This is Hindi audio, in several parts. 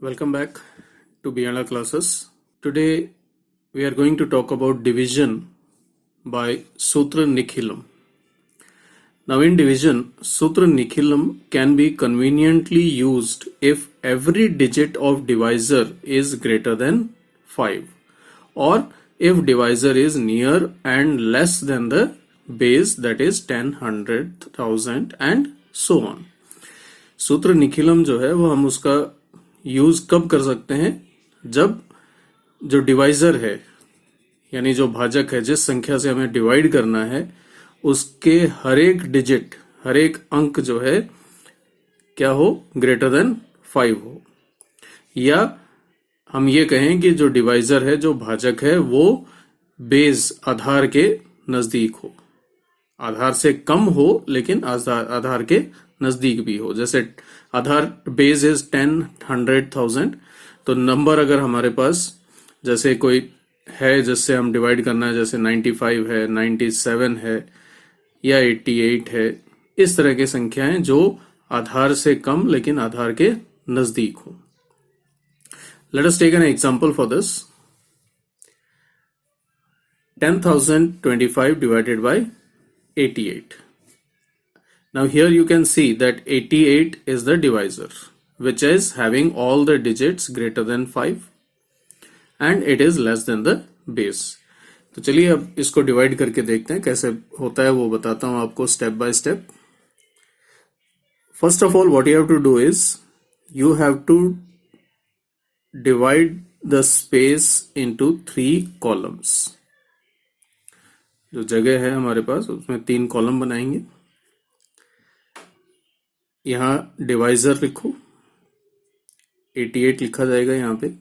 Welcome back to Biana classes. Today we are going to talk about division by Sutra Nikhilum. Now in division, Sutra Nikhilum can be conveniently used if every digit of divisor is greater than 5 or if divisor is near and less than the base, that is 10, 100, 1000 and so on. सूत्र निखिलम जो है वो हम उसका यूज कब कर सकते हैं, जब जो डिवाइजर है यानी जो भाजक है, जिस संख्या से हमें डिवाइड करना है, उसके हर एक डिजिट, हर एक अंक जो है क्या हो, ग्रेटर देन 5 हो, या हम ये कहें कि जो डिवाइजर है, जो भाजक है, वो बेस आधार के नजदीक हो, आधार से कम हो लेकिन आधार के नजदीक भी हो। जैसे आधार बेस इज 10, 100, 1000, तो नंबर अगर हमारे पास जैसे कोई है जिससे हम डिवाइड करना है, जैसे 95 है, 97 है या 88 है, इस तरह की संख्याएं जो आधार से कम लेकिन आधार के नजदीक हो। Let us take an example for this. 10,025 divided by 88. Now here you can see that 88 is the divisor, which is having all the digits greater than 5 and it is less than the base. तो चलिए अब इसको डिवाइड करके देखते हैं कैसे होता है, वो बताता हूं आपको step by step. First of all, what you have to do is you have to divide the space into 3 columns. जो जगह है हमारे पास उसमें 3 कॉलम बनाएंगे। यहां डिवाइजर लिखो, 88 लिखा जाएगा यहां पे।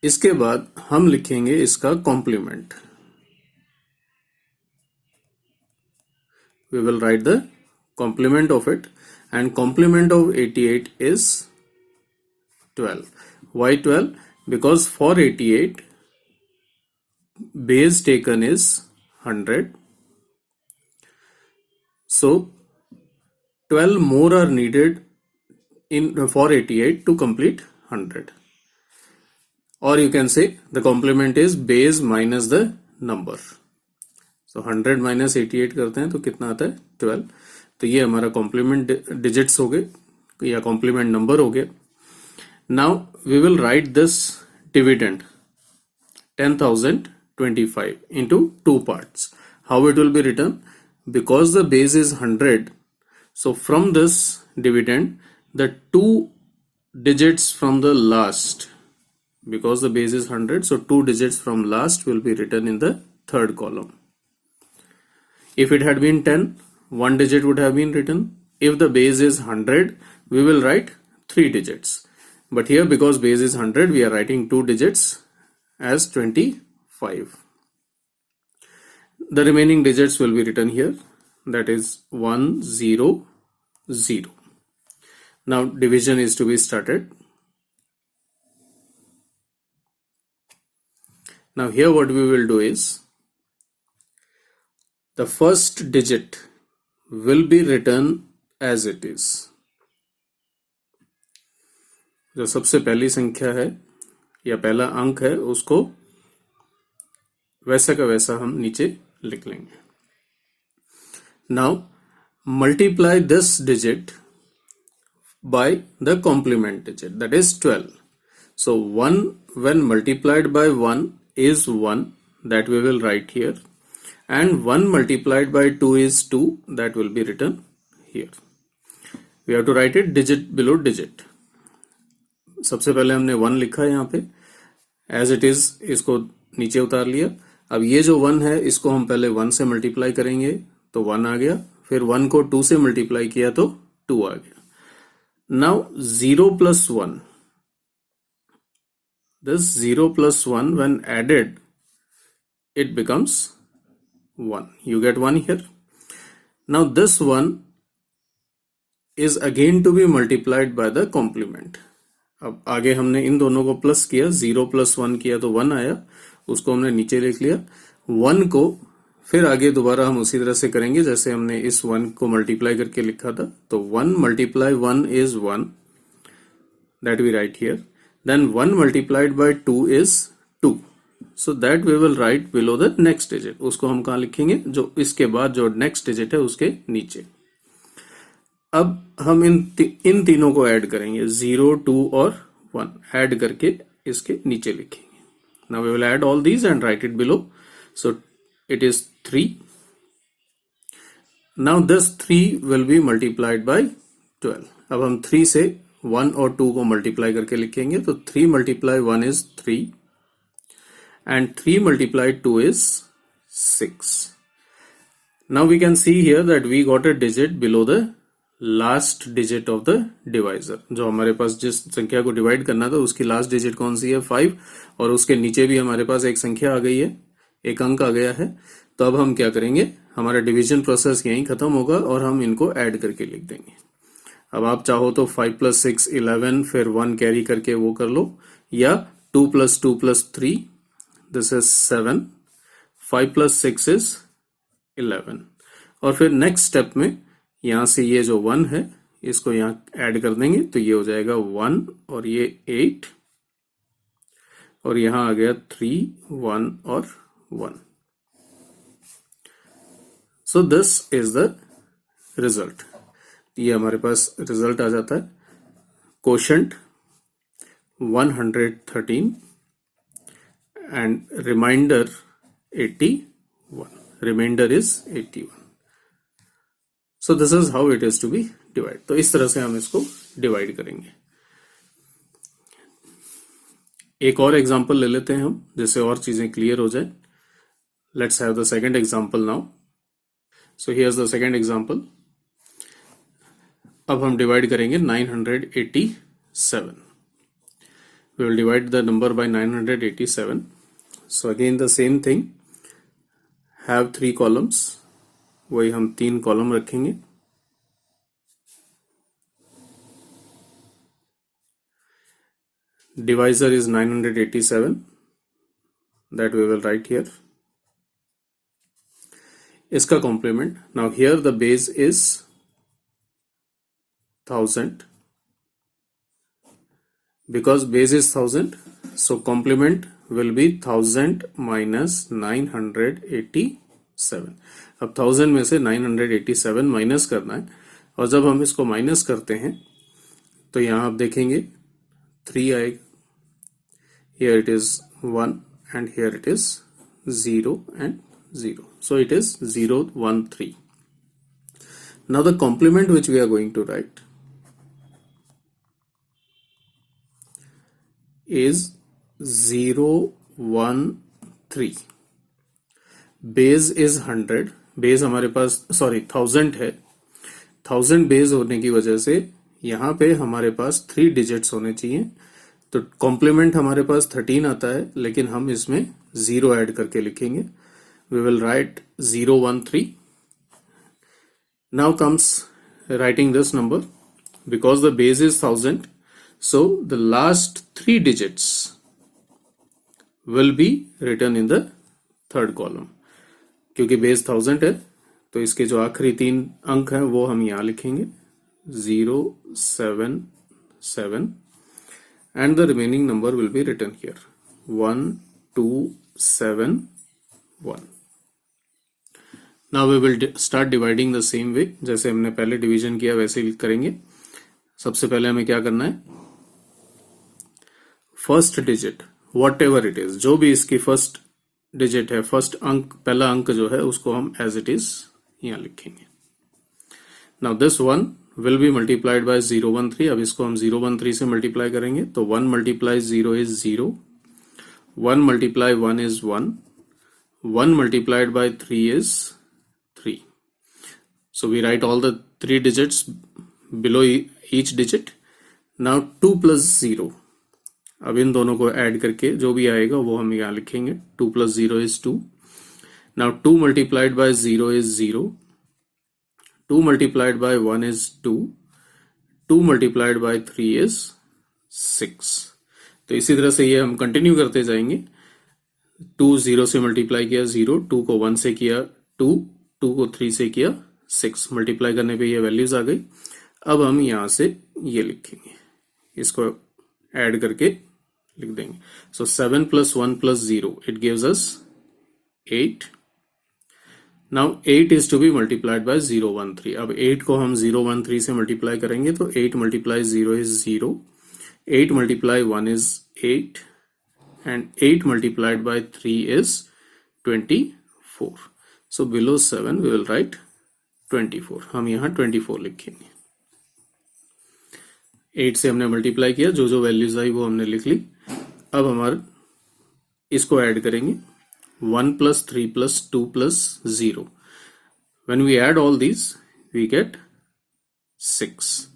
इसके बाद हम लिखेंगे इसका complement. We will write the complement of it and complement of 88 is 12. Why 12? Because for 88 base taken is 100, so 12 more are needed for 88 to complete 100, or you can say the complement is base minus the number. So 100 minus 88 करते हैं तो कितना आता है, 12. तो ये हमारा कॉम्प्लीमेंट डिजिट्स हो गए या कॉम्प्लीमेंट नंबर हो गया। Now we will write this dividend 10,025 into 2 parts. How it will be written? Because the base is 100, so from this dividend the 2 digits from the last, because the base is 100, so 2 digits from last will be written in the 3rd column. If it had been 10, 1 digit would have been written. If the base is 100, we will write 3 digits. But here, because base is 100, we are writing 2 digits as 25. The remaining digits will be written here, that is 1, 0, 0. Now division is to be started. Now here what we will do is, the first digit will be written as it is. जो सबसे पहली संख्या है या पहला अंक है उसको वैसा का वैसा हम नीचे लिख लेंगे। Now multiply this digit by the complement digit, that is 12. So 1 when multiplied by 1 is 1, that we will write here, and 1 multiplied by 2 is 2, that will be written here. We have to write it digit below digit. सबसे पहले हमने 1 लिखा है यहाँ पे एज इट इज, इसको नीचे उतार लिया। अब ये जो 1 है इसको हम पहले 1 से मल्टीप्लाई करेंगे तो 1 आ गया, फिर 1 को 2 से मल्टीप्लाई किया तो 2 आ गया। Now 0 plus 1, this 0 plus 1 when added it becomes 1. You get 1 here. Now this 1 is again to be multiplied by the complement. अब आगे हमने इन दोनों को प्लस किया, 0 plus 1 किया तो 1 आया, उसको हमने नीचे लिख लिया। 1 को फिर आगे दोबारा हम उसी तरह से करेंगे जैसे हमने इस 1 को मल्टीप्लाई करके लिखा था। तो 1 multiply 1 is 1, that we write here. Then 1 multiplied by 2 is 2. So that we will write below the next digit. उसको हम कहाँ लिखेंगे? जो इसके बाद जो next digit है उसके नीचे. अब हम इन तीनों को ऐड करेंगे, 0, 2 और 1 ऐड करके इसके नीचे लिखेंगे. Now we will add all these and write it below. So it is 3. Now this 3 will be multiplied by 12. अब हम 3 से 1 और 2 को मल्टीप्लाई करके लिखेंगे. तो 3 multiply 1 is 3 and 3 multiplied 2 is 6. Now we can see here that we got a digit below the last digit of the divisor. जो हमारे पास जिस संख्या को डिवाइड करना था उसकी लास्ट डिजिट कौन सी है? 5. और उसके नीचे भी हमारे पास एक संख्या आ गई है, एक अंक आ गया है. तो अब हम क्या करेंगे, हमारा डिवीजन प्रोसेस यहीं खत्म होगा और हम इनको ऐड करके लिख देंगे. अब आप चाहो तो 5 + 6 11, फिर 1 कैरी करके वो कर लो, या 2 + 2 + 3 दिस इज 7, 5 + 6 is 11. और फिर नेक्स्ट स्टेप में यहां से ये जो 1 है इसको यहां ऐड कर देंगे. तो ये हो जाएगा 1 और ये 8 और यहां आ गया 3, 1 और 1. So this is the result. ये हमारे पास रिजल्ट आ जाता है. Quotient 113 and remainder 81. Remainder is 81. So this is how it is to be divided. तो इस तरह से हम इसको डिवाइड करेंगे. एक और एग्जांपल ले लेते हैं हम, जिससे और चीजें क्लियर हो जाए. Let's have the second example now. So here's the second example. अब हम डिवाइड करेंगे 987. We will divide the number by 987. So again the same thing, have 3 columns. वही हम 3 कॉलम रखेंगे. Divisor is 987 that we will write here. इसका complement. Now here the base is 1000. Because base is 1000, so complement will be 1000 minus 987. अब 1000 में से 987 माइनस करना है. और जब हम इसको माइनस करते हैं तो यहां आप देखेंगे 3 आएगा. Here it is 1 and here it is 0 and 0. So it is 0, 1, 3. Now the complement which we are going to write is 0, 1, 3. Base is 100. Base हमारे पास 1000 है. 1000 बेस होने की वजह से यहाँ पे हमारे पास 3 डिजिट्स होने चाहिए. तो कॉम्प्लीमेंट हमारे पास 13 आता है, लेकिन हम इसमें 0 ऐड करके लिखेंगे. We will write 0, 1, 3. Now comes writing this number. Because the base is 1000, so the last 3 digits will be written in the third column. क्योंकि बेस 1000 है तो इसके जो आखिरी 3 अंक हैं वो हम यहां लिखेंगे 0, 7, 7. And the remaining number will be written here 1, 2, 7, 1. Now we will start dividing the same way. जैसे हमने पहले डिवीजन किया वैसे ही करेंगे. सबसे पहले हमें क्या करना है, first digit what ever it is, जो भी इसकी फर्स्ट डिजिट है, फर्स्ट अंक, पहला अंक जो है उसको हम एज इट इज यहां लिखेंगे. Now this 1 will be multiplied by 0, 1, 3. अब इसको हम 0, 1, 3 से मल्टीप्लाई करेंगे. तो 1 multiply 0 is 0. 1 multiply 1 is 1. 1 multiplied by 3 is 3. So we write all the 3 digits below each digit. Now 2 plus 0. अब इन दोनों को ऐड करके जो भी आएगा वो हम यहाँ लिखेंगे. 2 plus 0 is 2. Now 2 multiplied by 0 is 0. 2 multiplied by 1 is 2. 2 multiplied by 3 is 6. तो इसी तरह से ये हम कंटिन्यू करते जाएंगे. 2 0 से मल्टीप्लाई किया 0, 2 को 1 से किया 2, 2 को 3 से किया 6. मल्टीप्लाई करने पे ये वैल्यूज आ गई. अब हम यहाँ से ये लिखेंगे, इसको ऐड करके लिख देंगे. सो 7 plus 1 plus 0, it gives us 8. Now 8 is to be multiplied by 013. अब 8 को हम 013 से मल्टीप्लाई करेंगे तो 8 multiplies 0 is 0, 8 multiply 1 is 8, and 8 multiplied by 3 is 24. So below 7 we will write 24. हम यहाँ 24 लिखेंगे. 8 से हमने मल्टीप्लाई किया, जो जो वैल्यूज आई वो हमने लिख ली. अब हमारे इसको ऐड करेंगे. 1 plus 3 plus 2 plus 0. When we add all these, we get 6.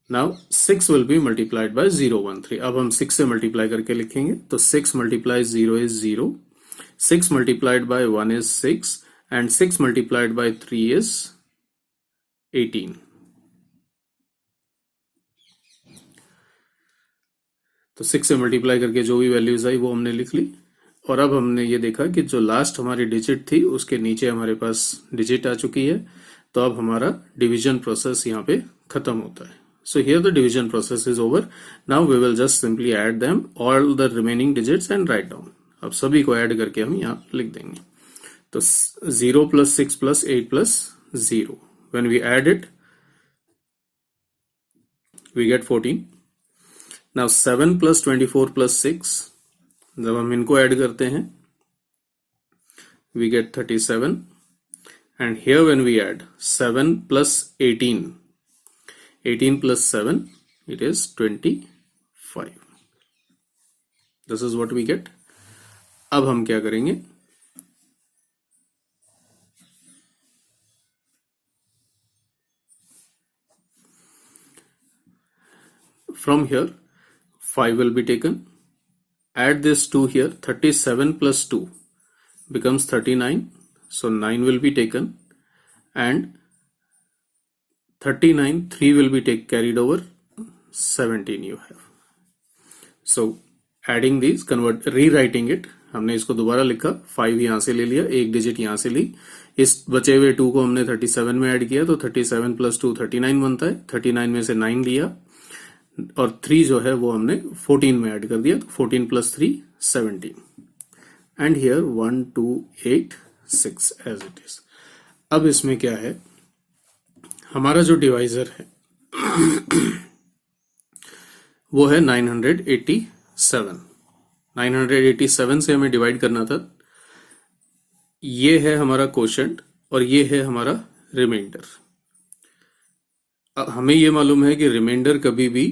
Now 6 will be multiplied by 013. अब हम 6 से मल्टीप्लाई करके लिखेंगे तो 6 multiplies 0 is 0, 6 multiplied by 1 is 6, and 6 multiplied by 3 is 18. तो 6 से मल्टीप्लाई करके जो भी वैल्यूज आई वो हमने लिख ली. और अब हमने ये देखा कि जो लास्ट हमारी डिजिट थी उसके नीचे हमारे पास डिजिट आ चुकी है. तो अब हमारा डिवीजन प्रोसेस यहाँ पे खत्म होता है. So here the division process is over. Now we will just simply add them all the remaining digits and write down. अब सभी को ऐड करके हम यहाँ लिख देंगे. तो 0 plus 6 plus 8 plus 0. When we add it, we get 14. Now 7 plus 24 plus 6. जब हम इनको ऐड करते हैं we get 37, and here when we add 7 plus 18, 18 plus 7, it is 25. This is what we get. अब हम क्या करेंगे, from here 5 will be taken. Add this 2 here. 37 plus 2 becomes 39. So 9 will be taken, and 39, 3 will be carried over. 17 you have. So adding these, rewriting it. हमने इसको दोबारा लिखा. 5 यहाँ से ले लिया, एक डिजिट यहाँ से ली. इस बचे हुए 2 को हमने 37 में ऐड किया तो 37 plus 2 39 बनता है. 39 में से 9 लिया और 3 जो है वो हमने 14 में ऐड कर दिया. तो 14 plus 3 17. And here 1 2 8 6 as it is. अब इसमें क्या है, हमारा जो डिवाइजर है वो है 987. 987 से हमें डिवाइड करना था. ये है हमारा क्वोशंट और ये है हमारा रिमाइंडर. अब हमें ये मालूम है कि रिमाइंडर कभी भी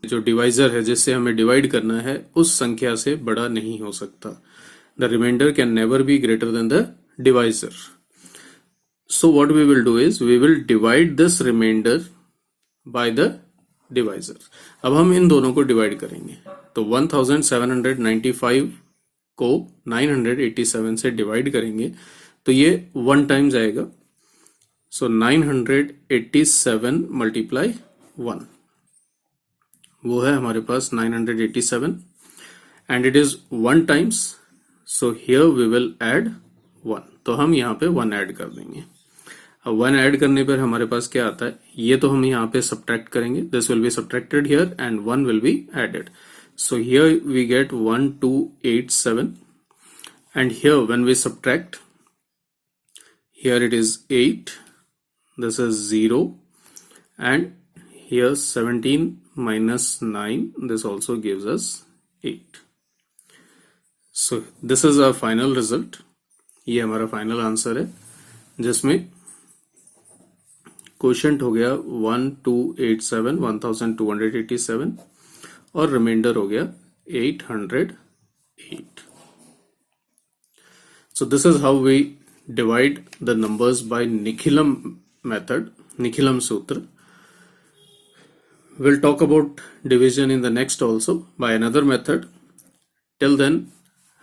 जो डिवाइजर है जिससे हमें डिवाइड करना है उस संख्या से बड़ा नहीं हो सकता. The remainder can never be greater than the divisor. So what we will do is we will divide this remainder by the divisor. अब हम इन दोनों को डिवाइड करेंगे. तो 1795 को 987 से डिवाइड करेंगे तो ये 1 टाइम जाएगा. So 987 multiply 1, वो है हमारे पास 987, and it is 1 times. So here we will add 1. तो हम यहाँ पे 1 ऐड कर देंगे. अब 1 ऐड करने पर हमारे पास क्या आता है, ये तो हम यहाँ पे सब्ट्रैक्ट करेंगे. This will be subtracted here and 1 will be added. So here we get 1287, and here when we subtract, here it is 8. This is 0, and here 17 minus 9, this also gives us 8. So this is our final result. ये हमारा फाइनल आंसर है जिसमें क्वोशंट हो गया 1287 1287 और रिमाइंडर हो गया 808. So this is how we divide the numbers by Nikhilam method, Nikhilam Sutra. We'll talk about division in the next also by another method. Till then,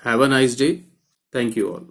have a nice day. Thank you all.